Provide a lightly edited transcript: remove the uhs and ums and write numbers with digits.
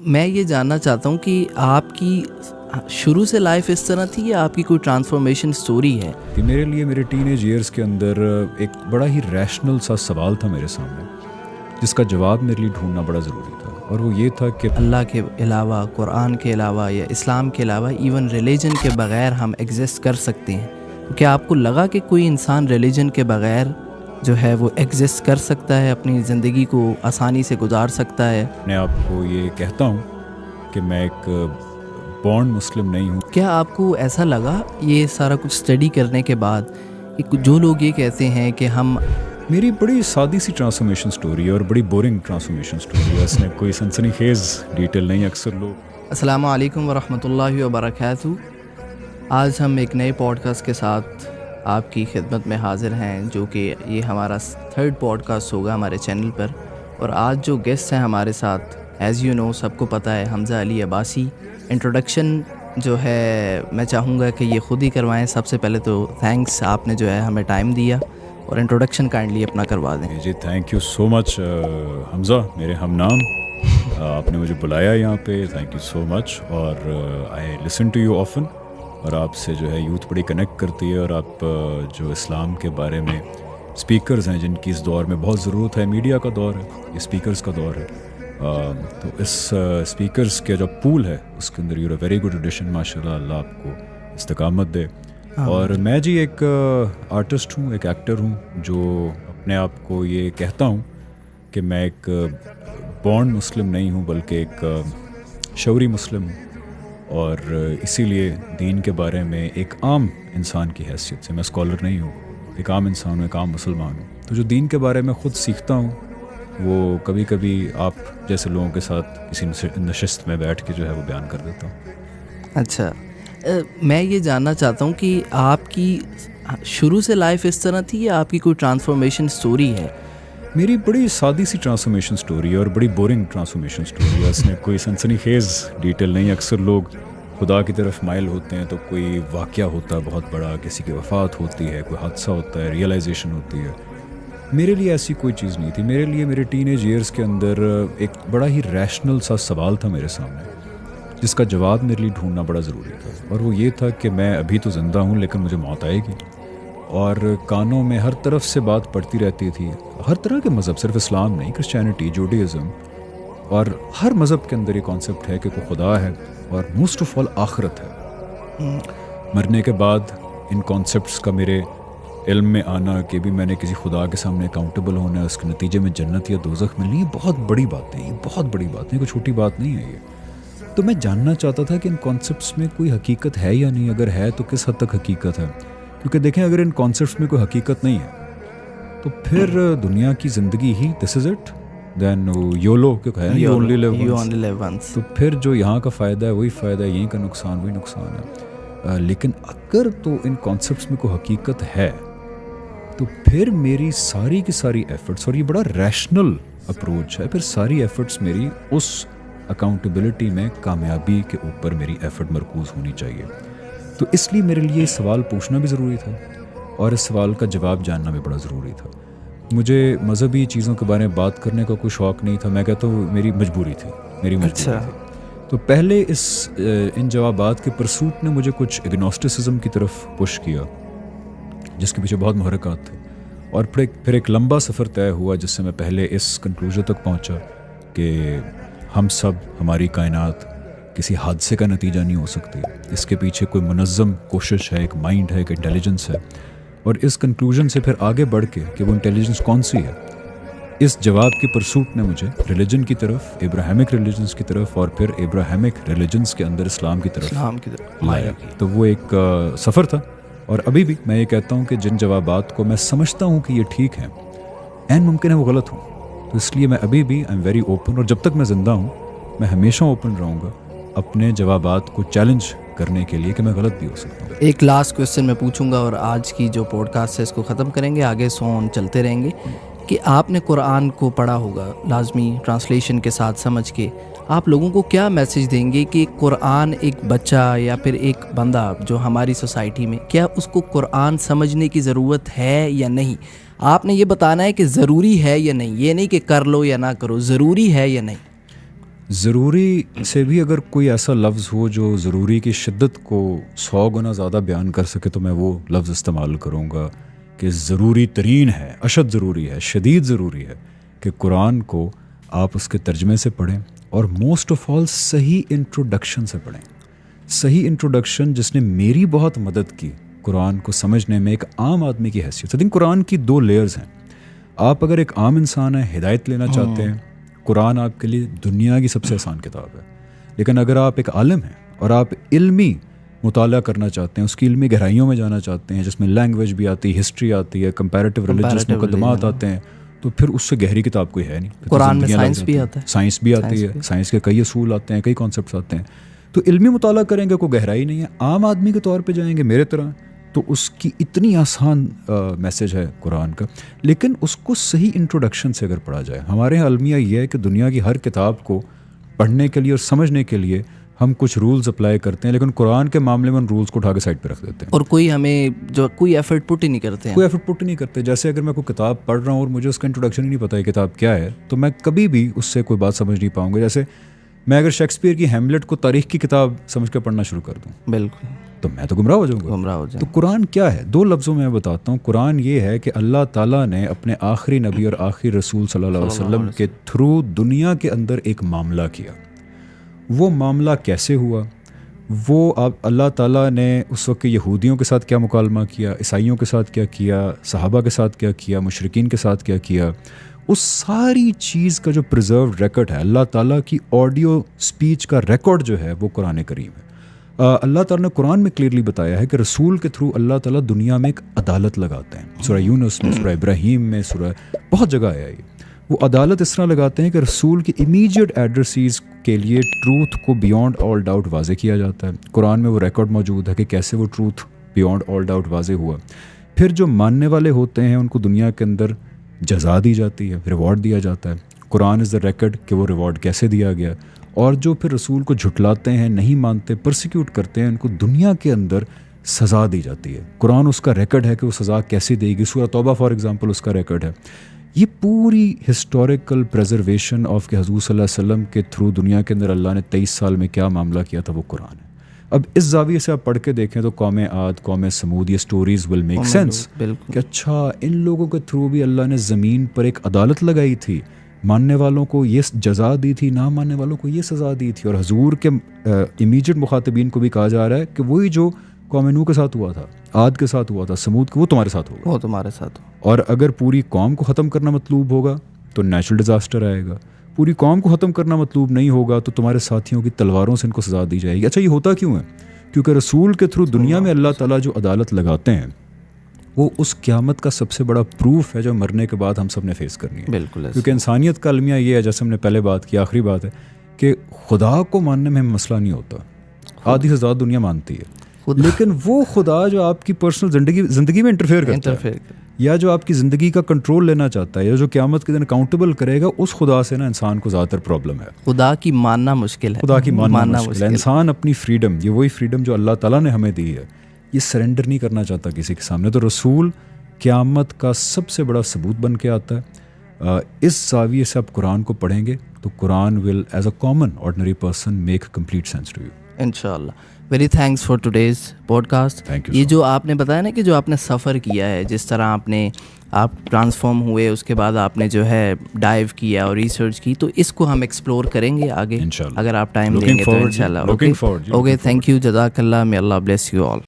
میں یہ جاننا چاہتا ہوں کہ آپ کی شروع سے لائف اس طرح تھی یا آپ کی کوئی ٹرانسفارمیشن سٹوری ہے؟ کہ میرے لیے میرے ٹین ایج ایئرس کے اندر ایک بڑا ہی ریشنل سا سوال تھا میرے سامنے، جس کا جواب میرے لیے ڈھونڈنا بڑا ضروری تھا، اور وہ یہ تھا کہ اللہ کے علاوہ، قرآن کے علاوہ یا اسلام کے علاوہ ایون ریلیجن کے بغیر ہم ایگزسٹ کر سکتے ہیں؟ تو کیا آپ کو لگا کہ کوئی انسان ریلیجن کے بغیر جو ہے وہ ایگزسٹ کر سکتا ہے، اپنی زندگی کو آسانی سے گزار سکتا ہے؟ میں آپ کو یہ کہتا ہوں کہ میں ایک بورن مسلم نہیں ہوں۔ کیا آپ کو ایسا لگا یہ سارا کچھ اسٹڈی کرنے کے بعد کہ جو لوگ یہ کہتے ہیں کہ ہم، میری بڑی سادی سی ٹرانسفارمیشن سٹوری ہے اور بڑی بورنگ ٹرانسفارمیشن سٹوری ہے، اس میں کوئی سنسنی خیز ڈیٹیل نہیں۔ اکثر لوگ السلام علیکم ورحمۃ اللہ وبرکاتہ۔ آج ہم ایک نئے پوڈ کاسٹ کے ساتھ آپ کی خدمت میں حاضر ہیں، جو کہ یہ ہمارا 3rd پوڈ کاسٹ ہوگا ہمارے چینل پر، اور آج جو گیسٹ ہیں ہمارے ساتھ، ایز یو نو، سب کو پتہ ہے، حمزہ علی عباسی۔ انٹروڈکشن جو ہے میں چاہوں گا کہ یہ خود ہی کروائیں۔ سب سے پہلے تو تھینکس، آپ نے جو ہے ہمیں ٹائم دیا، اور انٹروڈکشن کائنڈلی اپنا کروا دیں۔ جی تھینک یو سو مچ حمزہ، میرے ہم نام، آپ نے مجھے بلایا یہاں پہ، تھینک یو سو مچ۔ اور آئی لسن ٹو یو آفن، اور آپ سے جو ہے یوتھ بڑی کنیکٹ کرتی ہے، اور آپ جو اسلام کے بارے میں اسپیکرز ہیں جن کی اس دور میں بہت ضرورت ہے، میڈیا کا دور ہے، اسپیکرز کا دور ہے، تو اس اسپیکرز کے جو پول ہے اس کے اندر you a very good addition, ماشاء اللہ، اللہ آپ کو استقامت دے۔ اور میں جی ایک آرٹسٹ ہوں، ایک ایکٹر ہوں، جو اپنے آپ کو یہ کہتا ہوں کہ میں ایک بورن مسلم نہیں ہوں بلکہ ایک شعوری مسلم ہوں، اور اسی لیے دین کے بارے میں ایک عام انسان کی حیثیت سے، میں اسکالر نہیں ہوں، ایک عام انسان ہوں، ایک عام مسلمان ہوں، تو جو دین کے بارے میں خود سیکھتا ہوں وہ کبھی کبھی آپ جیسے لوگوں کے ساتھ کسی نشست میں بیٹھ کے جو ہے وہ بیان کر دیتا ہوں۔ اچھا، میں یہ جاننا چاہتا ہوں کہ آپ کی شروع سے لائف اس طرح تھی یا آپ کی کوئی ٹرانسفارمیشن سٹوری ہے؟ میری بڑی سادی سی ٹرانسفارمیشن سٹوری ہے اور بڑی بورنگ ٹرانسفارمیشن سٹوری ہے، اس میں کوئی سنسنی خیز ڈیٹیل نہیں۔ اکثر لوگ خدا کی طرف مائل ہوتے ہیں تو کوئی واقعہ ہوتا ہے بہت بڑا، کسی کی وفات ہوتی ہے، کوئی حادثہ ہوتا ہے، ریئلائزیشن ہوتی ہے۔ میرے لیے ایسی کوئی چیز نہیں تھی۔ میرے لیے میرے ٹین ایج ایئرس کے اندر ایک بڑا ہی ریشنل سا سوال تھا میرے سامنے، جس کا جواب میرے لیے ڈھونڈنا بڑا ضروری تھا، اور وہ یہ تھا کہ میں ابھی تو زندہ ہوں لیکن مجھے موت آئے گی، اور کانوں میں ہر طرف سے بات پڑتی رہتی تھی، ہر طرح کے مذہب، صرف اسلام نہیں، کرسچینٹی، جوڈیزم، اور ہر مذہب کے اندر یہ کانسیپٹ ہے کہ کوئی خدا ہے، اور موسٹ آف آل آخرت ہے۔ مرنے کے بعد ان کانسیپٹس کا میرے علم میں آنا کہ بھی میں نے کسی خدا کے سامنے اکاؤنٹیبل ہونا ہے، اس کے نتیجے میں جنت یا دوزخ ملنی، یہ بہت بڑی بات ہے، یہ بہت بڑی بات ہے، کوئی چھوٹی بات نہیں ہے یہ۔ تو میں جاننا چاہتا تھا کہ ان کانسیپٹس میں کوئی حقیقت ہے یا نہیں، اگر ہے تو کس حد تک حقیقت ہے، کیونکہ دیکھیں اگر ان کانسیپٹس میں کوئی حقیقت نہیں ہے تو پھر دنیا کی زندگی ہی دس از اٹ، دین یولو کیوں کہا ہے، یو اونلی لیو ونس، تو پھر جو یہاں کا فائدہ ہے وہی فائدہ ہے، یہیں کا نقصان وہی نقصان ہے۔ لیکن اگر تو ان کانسیپٹس میں کوئی حقیقت ہے تو پھر میری ساری کی ساری ایفرٹس، اور یہ بڑا ریشنل اپروچ ہے، پھر ساری ایفرٹس میری اس اکاؤنٹیبلٹی میں کامیابی کے اوپر میری ایفرٹ مرکوز ہونی چاہیے۔ تو اس لیے میرے لیے یہ سوال پوچھنا بھی ضروری تھا، اور اس سوال کا جواب جاننا بھی بڑا ضروری تھا۔ مجھے مذہبی چیزوں کے بارے میں بات کرنے کا کوئی شوق نہیں تھا، میں کہتا ہوں میری مجبوری تھی، میری مجبوری تھی۔ تو پہلے ان جوابات کے پرسوٹ نے مجھے کچھ اگنوسٹسزم کی طرف پش کیا، جس کے پیچھے بہت محرکات تھے، اور پھر ایک لمبا سفر طے ہوا جس سے میں پہلے اس کنکلوژن تک پہنچا کہ ہم سب، ہماری کائنات کسی حادثے کا نتیجہ نہیں ہو سکتی، اس کے پیچھے کوئی منظم کوشش ہے، ایک مائنڈ ہے، ایک انٹیلیجنس ہے، اور اس کنکلوژن سے پھر آگے بڑھ کے کہ وہ انٹیلیجنس کون سی ہے، اس جواب کی پرسوٹ نے مجھے ریلیجن کی طرف، ابراہیمک ریلیجنس کی طرف، اور پھر ابراہیمک ریلیجنس کے اندر اسلام کی طرف لایا۔ تو وہ ایک سفر تھا، اور ابھی بھی میں یہ کہتا ہوں کہ جن جوابات کو میں سمجھتا ہوں کہ یہ ٹھیک ہیں، عین ممکن ہے وہ غلط ہوں، تو اس لیے میں ابھی بھی آئی ایم ویری اوپن، اور جب تک میں زندہ ہوں میں ہمیشہ اوپن رہوں گا اپنے جوابات کو چیلنج کرنے کے لیے کہ میں غلط بھی ہو سکتا ہوں۔ ایک لاسٹ کویسچن میں پوچھوں گا اور آج کی جو پوڈ کاسٹ ہے اس کو ختم کریں گے، آگے سون چلتے رہیں گے، کہ آپ نے قرآن کو پڑھا ہوگا لازمی ٹرانسلیشن کے ساتھ سمجھ کے، آپ لوگوں کو کیا میسیج دیں گے کہ قرآن ایک بچہ یا پھر ایک بندہ جو ہماری سوسائٹی میں، کیا اس کو قرآن سمجھنے کی ضرورت ہے یا نہیں؟ آپ نے یہ بتانا ہے کہ ضروری ہے یا نہیں، یہ نہیں کہ کر لو یا نہ کرو، ضروری ہے یا نہیں۔ ضروری سے بھی اگر کوئی ایسا لفظ ہو جو ضروری کی شدت کو 100 گنا زیادہ بیان کر سکے تو میں وہ لفظ استعمال کروں گا کہ ضروری ترین ہے، اشد ضروری ہے، شدید ضروری ہے کہ قرآن کو آپ اس کے ترجمے سے پڑھیں، اور موسٹ آف آل صحیح انٹروڈکشن سے پڑھیں. صحیح انٹروڈکشن جس نے میری بہت مدد کی قرآن کو سمجھنے میں ایک عام آدمی کی حیثیت سے. قرآن کی 2 لیئرز ہیں. آپ اگر ایک عام انسان ہیں، ہدایت لینا چاہتے ہیں، قرآن آپ کے لیے دنیا کی سب سے آسان کتاب ہے. لیکن اگر آپ ایک عالم ہیں اور آپ علمی مطالعہ کرنا چاہتے ہیں، اس کی علمی گہرائیوں میں جانا چاہتے ہیں، جس میں لینگویج بھی آتی ہے، ہسٹری آتی ہے، کمپیریٹیو ریلیجس مقدمات آتے ہیں، تو پھر اس سے گہری کتاب کوئی ہے نہیں. قرآن میں سائنس بھی آتا ہے، سائنس بھی آتی ہے، سائنس کے کئی اصول آتے ہیں، کئی کانسیپٹس آتے ہیں. تو علمی مطالعہ کریں گے کوئی گہرائی نہیں ہے. عام آدمی کے طور پہ جائیں گے میرے طرح، تو اس کی اتنی آسان میسج ہے قرآن کا، لیکن اس کو صحیح انٹروڈکشن سے اگر پڑھا جائے. ہمارے یہاں المیہ یہ ہے کہ دنیا کی ہر کتاب کو پڑھنے کے لیے اور سمجھنے کے لیے ہم کچھ رولز اپلائی کرتے ہیں، لیکن قرآن کے معاملے میں ان رولز کو اٹھا کے سائڈ پہ رکھ دیتے ہیں، اور کوئی ہمیں جو کوئی ایفرٹ پٹ ہی نہیں کرتے ہیں. کوئی ایفرٹ پٹ نہیں کرتے. جیسے اگر میں کوئی کتاب پڑھ رہا ہوں اور مجھے اس کا انٹروڈکشن ہی نہیں پتا ہے کتاب کیا ہے، تو میں کبھی بھی اس سے کوئی بات سمجھ نہیں پاؤں گا. جیسے میں اگر شیکسپیئر کی ہیملیٹ کو تاریخ کی کتاب سمجھ کے پڑھنا شروع کر دوں، بالکل، تو میں تو گمراہ ہو جاؤں گا. تو قرآن کیا ہے؟ 2 لفظوں میں بتاتا ہوں. قرآن یہ ہے کہ اللہ تعالیٰ نے اپنے آخری نبی اور آخری رسول صلی اللہ علیہ وسلم کے تھرو دنیا کے اندر ایک معاملہ کیا. وہ معاملہ کیسے ہوا؟ وہ اللہ تعالیٰ نے اس وقت یہودیوں کے ساتھ کیا مکالمہ کیا، عیسائیوں کے ساتھ کیا کیا، صحابہ کے ساتھ کیا کیا، مشرکین کے ساتھ کیا کیا، اس ساری چیز کا جو پریزروڈ ریکارڈ ہے، اللہ تعالیٰ کی آڈیو سپیچ کا ریکارڈ جو ہے وہ قرآن کریم ہے. اللہ تعالیٰ نے قرآن میں کلیئرلی بتایا ہے کہ رسول کے تھرو اللہ تعالیٰ دنیا میں ایک عدالت لگاتے ہیں. سورہ یونس میں، سورہ ابراہیم میں، سورہ بہت جگہ ہے. وہ عدالت اس طرح لگاتے ہیں کہ رسول کی امیجیٹ ایڈریسیز کے لیے ٹروتھ کو بیونڈ آل ڈاؤٹ واضح کیا جاتا ہے. قرآن میں وہ ریکارڈ موجود ہے کہ کیسے وہ ٹروتھ بیونڈ آل ڈاؤٹ واضح ہوا. پھر جو ماننے والے ہوتے ہیں ان کو دنیا کے اندر جزا دی جاتی ہے، ریوارڈ دیا جاتا ہے. قرآن از دا ریکارڈ کہ وہ ریوارڈ کیسے دیا گیا. اور جو پھر رسول کو جھٹلاتے ہیں، نہیں مانتے، پرسیکیوٹ کرتے ہیں، ان کو دنیا کے اندر سزا دی جاتی ہے. قرآن اس کا ریکارڈ ہے کہ وہ سزا کیسے دے گی. سورہ توبہ فار ایگزامپل اس کا ریکارڈ ہے. یہ پوری ہسٹوریکل پریزرویشن آف کہ حضور صلی اللہ علیہ وسلم کے تھرو دنیا کے اندر اللہ نے 23 سال میں کیا معاملہ کیا تھا، وہ قرآن ہے. اب اس زاویے سے آپ پڑھ کے دیکھیں تو قوم عاد، قوم سمود، یہ سٹوریز ول میک سینس کہ اچھا ان لوگوں کے تھرو بھی اللہ نے زمین پر ایک عدالت لگائی تھی، ماننے والوں کو یہ جزا دی تھی، نہ ماننے والوں کو یہ سزا دی تھی. اور حضور کے امیجیٹ مخاطبین کو بھی کہا جا رہا ہے کہ وہی جو قوم نوح کے ساتھ ہوا تھا، عاد کے ساتھ ہوا تھا، سمود کے، وہ تمہارے ساتھ ہوگا، وہ تمہارے ساتھ ہو. اور اگر پوری قوم کو ختم کرنا مطلوب ہوگا تو نیچرل ڈیزاسٹر آئے گا. پوری قوم کو ختم کرنا مطلوب نہیں ہوگا تو تمہارے ساتھیوں کی تلواروں سے ان کو سزا دی جائے گی. اچھا یہ ہوتا کیوں ہے؟ کیونکہ رسول کے تھرو دنیا میں اللہ تعالیٰ جو عدالت لگاتے ہیں وہ اس قیامت کا سب سے بڑا پروف ہے جو مرنے کے بعد ہم سب نے فیس کرنی ہے. بالکل، کیونکہ انسانیت کا المیہ یہ ہے، جیسے ہم نے پہلے بات کی، آخری بات ہے کہ خدا کو ماننے میں مسئلہ نہیں ہوتا. آدھی سے زیادہ دنیا مانتی ہے، لیکن وہ خدا جو آپ کی پرسنل زندگی میں انٹرفیئر کرتا ہے یا جو آپ کی زندگی کا کنٹرول لینا چاہتا ہے یا جو قیامت کے دن اکاؤنٹیبل کرے گا، اس خدا سے نا انسان کو زیادہ تر پرابلم ہے. خدا کی ماننا مشکل ہے، خدا کی ماننا مشکل ہے. انسان اپنی فریڈم، یہ وہی فریڈم جو اللہ تعالیٰ نے ہمیں دی ہے، یہ سرنڈر نہیں کرنا چاہتا کسی کے سامنے. تو رسول قیامت کا سب سے بڑا ثبوت بن کے آتا ہے. اس زاویے سے آپ قرآن کو پڑھیں گے تو قرآن will as a common ordinary person make complete sense to you. انشاءاللہ. Very thanks for today's podcast. یہ جو آپ نے بتایا نا کہ جو آپ نے سفر کیا ہے، جس طرح آپ ٹرانسفارم ہوئے، اس کے بعد آپ نے جو ہے ڈائیو کیا اور ریسرچ کی، تو اس کو ہم ایکسپلور کریں گے آگے اگر آپ ٹائم دیں گے تو انشاءاللہ. اوکے، تھینک یو، جزاک اللہ، may Allah bless you all.